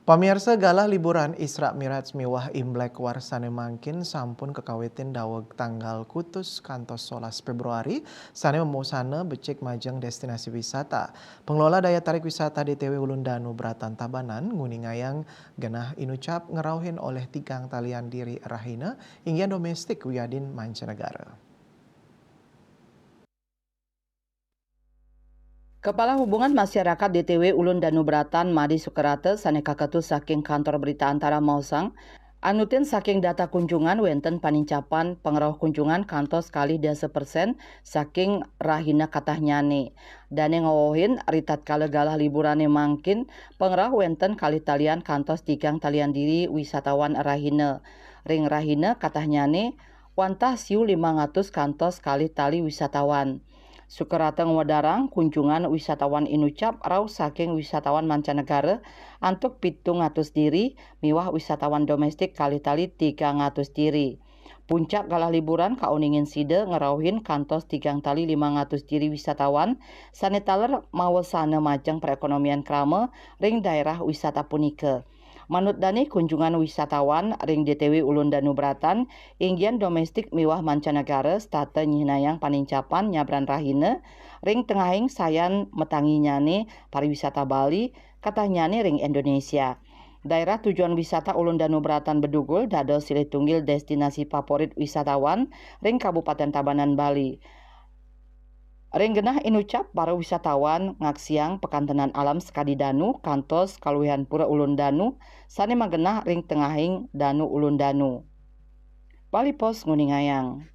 Pamirsa galah liburan Isra Miraj miwah Imlek warsane mangkin sampun kekawitin daweg tanggal kutus kantos 11 Februari sane memusana becik majeng destinasi wisata. Pengelola daya tarik wisata DTW Ulun Danu Bratan Tabanan nguningayang genah inucap ngerauhin oleh tigang talian diri rahina ingin domestik wiadin mancanegara. Kepala Hubungan Masyarakat DTW Ulun Danu Bratan Madi Sukerate saneka ketus saking kantor berita antara Mausang anutin saking data kunjungan wenten panincapan pengeroh kunjungan kantos kali 10% saking rahina katahnyane. Dane ngawohin ritat kala galah liburane mangkin pengeroh wenten kali talian kantos tigang talian diri wisatawan rahina. Ring rahina katahnyane wantah siu 500 kantos kali tali wisatawan. Sukerateng wadarang kunjungan wisatawan inucap rau saking wisatawan mancanegara antuk 700 diri miwah wisatawan domestik kali-tali 300 diri. Puncak galah liburan kauningin side ngerauhin kantos tigang tali 500 diri wisatawan sanitaler mawesana majeng perekonomian krama ring daerah wisata punika. Manut Dani kunjungan wisatawan ring DTW Ulun Danu Bratan inggian domestik miwah mancanegara stata nyihnayang panincapan nyabran rahina ring tengahing sayan metanginyane pariwisata Bali katanyane ring Indonesia. Daerah tujuan wisata Ulun Danu Bratan Bedugul dados silih tunggil destinasi favorit wisatawan ring Kabupaten Tabanan Bali. Ring genah inucap para wisatawan ngaksiang pekantenan alam sekadi Danu kantos kaluwihan pura Ulun Danu sane magenah ring tengahing Danu Ulun Danu. Bali Pos nguningayang.